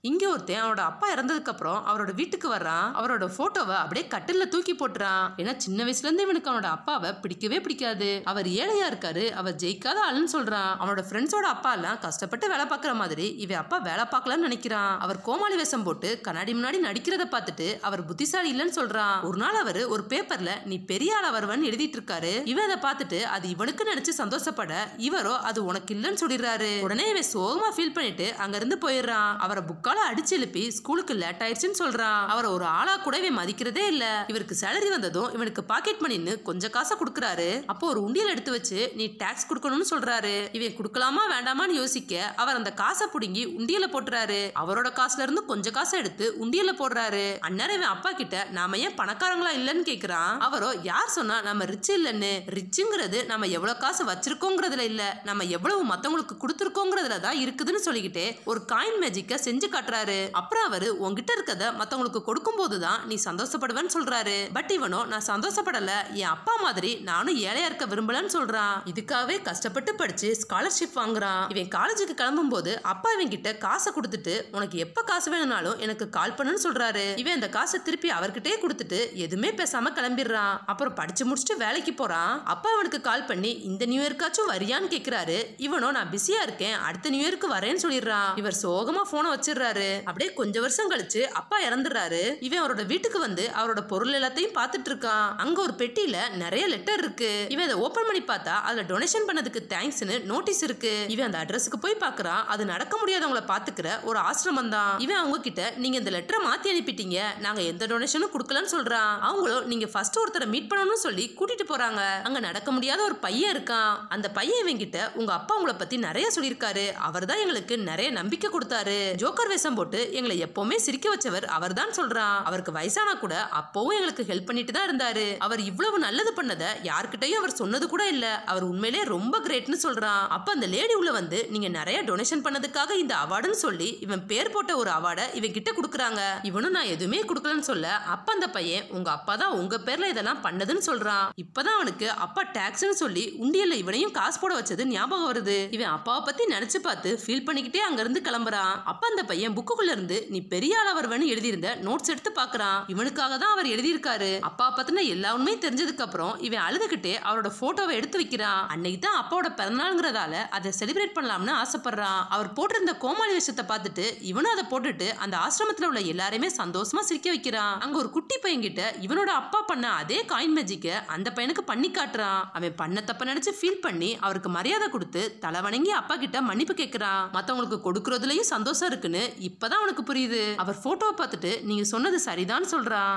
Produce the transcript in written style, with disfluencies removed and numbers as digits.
இங்க ஒருத்தன் அவனோட அப்பா இறந்ததுக்கு அப்புறம் அவரோட வீட்டுக்கு வர்றான். அவரோட போட்டோவை அப்படியே கட்டில்ல தூக்கி போட்டுறான். ஏன்னா சின்ன வயசுல இருந்து இவனுக்கு அவனோட அப்பாவை பிடிக்கவே பிடிக்காது. அவர் ஏழையா இருக்காரு, அவர் ஜெயிக்காத ஆளுன்னு சொல்றான். அவனோட ஃப்ரெண்ட்ஸோட அப்பா எல்லாம் கஷ்டப்பட்டு வேலை பார்க்குற மாதிரி இவன் அப்பா வேலை பார்க்கலான்னு நினைக்கிறான். அவர் கோமாளி வேஷம் போட்டு கண்ணாடி முன்னாடி நடிக்கிறத பார்த்துட்டு அவர் புத்திசாலி இல்லைன்னு சொல்றான். ஒரு நாள் அவர் ஒரு பேப்பர்ல நீ பெரிய ஆள வருவன்னு எழுதிட்டு இருக்காரு. இவன் அதை பார்த்துட்டு அது இவனுக்கு நினைச்சு சந்தோஷப்பட இவரோ அது உனக்கு இல்லைன்னு சொல்லிடுறாரு. உடனே இவன் சோகமா ஃபீல் பண்ணிட்டு அங்க இருந்து போயிடுறான். அவரை புக்கால அடிச்சு எழுப்பி ஸ்கூலுக்கு லேட் ஆயிடுச்சுன்னு சொல்றான். அவரை ஒரு ஆளா கூட இவன் மதிக்கிறதே இல்ல. இவருக்கு சேலரி வந்ததும் இவனுக்கு பாக்கெட் மணின்னு கொஞ்சம் காசை கொடுக்குறாரு. அப்போ ஒரு உண்டியல் எடுத்து வச்சு நீ டாக்ஸ் கொடுக்கணும்னு சொல்றாரு. இவன் கொடுக்கலாமா வேண்டாமான்னு யோசிக்க அவர் அந்த காசை புடுங்கி உண்டியல போட்டுறாரு. அவரோட காசுல இருந்து கொஞ்சம் காசை எடுத்து உண்டியல போடுறாரு. அந்நேரம் இவன் அப்பா கிட்ட நாம ஏன் பணக்காரங்களா இல்லன்னு கேக்குறான். அவரோ யார் சொன்னா நம்ம ரிச் இல்லன்னு, ரிச்சுங்கிறது நம்ம எவ்வளவு காசு வச்சிருக்கோங்கிறதுல இல்ல, நம்ம எவ்வளவு மத்தவங்களுக்கு கொடுத்துருக்கோங்கிறதுல தான் இருக்குதுன்னு சொல்லிக்கிட்டு ஒரு காயின் மேஜிக்க செஞ்சு காட்டுறாரு. அப்புறம் அவரு உங்ககிட்ட இருக்கத மத்தவங்களுக்கு கொடுக்கும் போதுதான் நீ சந்தோஷப்படுவேன்னு சொல்றாரு. பட் இவனோ நான் சந்தோஷப்படல, என் அப்பா மாதிரி நானும் ஏழையா இருக்க விரும்பலன்னு சொல்றான். இதுக்காகவே கஷ்டப்பட்டு படிச்சு ஸ்காலர்ஷிப் வாங்குறான். இவன் காலேஜுக்கு கிளம்பும் போது அப்பா இவன் கிட்ட காசை கொடுத்துட்டு உனக்கு எப்ப காசு வேணும்னாலும் எனக்கு கால் பண்ணுன்னு சொல்றாரு. இவன் அந்த காசை திருப்பி அவர்கிட்டே கொடுத்துட்டு எதுவுமே பேசாம கிளம்பிடுறான். அப்புறம் படிச்சு முடிச்சுட்டு வேலைக்கு போறான். அப்பா அவனுக்கு கால் பண்ணி இந்த நியூ இயர்க்காச்சும் வரியான்னு கேக்குறாரு. இவனோ நான் பிஸியா இருக்கேன், அடுத்த நியூ இயருக்கு வரேன்னு சொல்லிடுறான். இவர் சோகமா போனை வச்சிடுறாரு. அப்படியே கொஞ்சம் வருஷம் கழிச்சு அப்பா இறந்துடுறாரு. இவன் அவரோட வீட்டுக்கு வந்து அவரோட பொருள் எல்லாத்தையும் பார்த்துட்டு இருக்கான். அங்க ஒரு பெட்டியில நிறைய லெட்டர் இருக்கு. இவன் அதை ஓபன் பண்ணி பார்த்தா அதுல டொனேஷன் பண்ணதுக்கு தேங்க்ஸ்னு நோட்டீஸ் இருக்கு. இவன் அந்த அட்ரஸ்க்கு போய் பார்க்கறான். அது நடக்க முடியாதவங்களை பாத்துக்கிற ஒரு ஆசிரமம் தான். இவன் அவங்க கிட்ட நீங்க இந்த லெட்டரை மாத்தி அனுப்பிட்டீங்க, நாங்க எந்த டொனேஷனும் கொடுக்கலன்னு சொல்றான். அவங்களும் நீங்க ஃபர்ஸ்ட் ஒருத்தரை மீட் பண்ணணும்னு சொல்லி கூட்டிட்டு போறாங்க. அங்க நடக்க முடியாத ஒரு பையன் இருக்கான். அந்த பையன் இவன் கிட்ட உங்க அப்பா உங்களை பத்தி நிறைய சொல்லியிருக்காரு, அவர் தான் எங்களுக்கு நிறைய நம்பிக்கை கொடுத்தாரு, ஜோக்கர் வேஷம் போட்டு எங்களை எப்பவுமே சிரிக்க வச்சவர் அவர் தான் சொல்றான். அவருக்கு வயசானா கூட அப்பவும் எங்களுக்கு ஹெல்ப் பண்ணிட்டு தான் இருந்தாரு. அவர் இவ்வளவு நல்லது பண்ணத யார்கிட்டயும் அவர் சொன்னது கூட இல்ல, அவர் உண்மையிலே ரொம்ப கிரேட்னு சொல்றான். அப்ப அந்த லேடி உள்ள வந்து நீங்க நிறைய டொனேஷன் பண்ணதுக்காக இந்த அவார்டுன்னு சொல்லி இவன் பேர் போட்ட ஒரு அவார்டை இவன் கிட்ட கொடுக்குறாங்க. இவனும் நான் எதுவுமே கொடுக்கலன்னு சொல்ல அப்ப அந்த பையன் உங்க அப்பா தான் உங்க பேர்ல இதெல்லாம் பண்ணதுன்னு சொல்றான். இப்பதான் அவனுக்கு அப்பா டாக்ஸ்னு சொல்லி உண்டியல்ல இவனையும் காசு போட வச்சது ஞாபகம் வருது. இவன் அப்பாவை பத்தி நினைச்சு பார்த்து ஃபீல் பண்ணிக்கிட்டே அங்க இருந்து கிளம்புறான். அப்ப அந்த பையன் புக்குக்குள்ள இருந்து நீ பெரிய ஆள வருவன்னு எழுதியிருந்த நோட்ஸ் எடுத்து பாக்குறான். இவனுக்காக தான் அவர் எழுதியிருக்காரு. அப்பா பத்தின எல்லா உண்மையும் தெரிஞ்சதுக்கு அப்புறம் இவன் அழுதுகிட்டே அவரோட போட்டோவை எடுத்து வைக்கிறான். அன்னைக்கு தான் அப்பாவோட பிறந்தநாள்ங்கிறதால அதை செலிப்ரேட் பண்ணலாம்னு ஆசைப்படுறான். அவர் போட்டிருந்த கோமாளி விஷயத்தை பார்த்துட்டு இவனும் அதை போட்டுட்டு அந்த ஆசிரமத்துல உள்ள எல்லாரையுமே சந்தோஷமா சிரிக்க வைக்கிறான். அங்க ஒரு குட்டி பையன் கிட்ட இவனோட அப்பா பண்ண அதே காயின் மேஜிக்க அந்த பையனுக்கு பண்ணி காட்டுறான். அவன் பண்ண தப்ப நினைச்சு ஃபீல் பண்ணி அவருக்கு மரியாதை கொடுத்து தலை வணங்கி அப்பா கிட்ட மன்னிப்பு கேட்கிறான். மத்தவங்களுக்கு கொடுக்கறதுலயும் சந்தோஷம் இருக்குன்னு இப்பதான் அவனுக்கு புரியுது. அவர் போட்டோவை பார்த்துட்டு நீங்க சொன்னது சரிதான் சொல்றான்.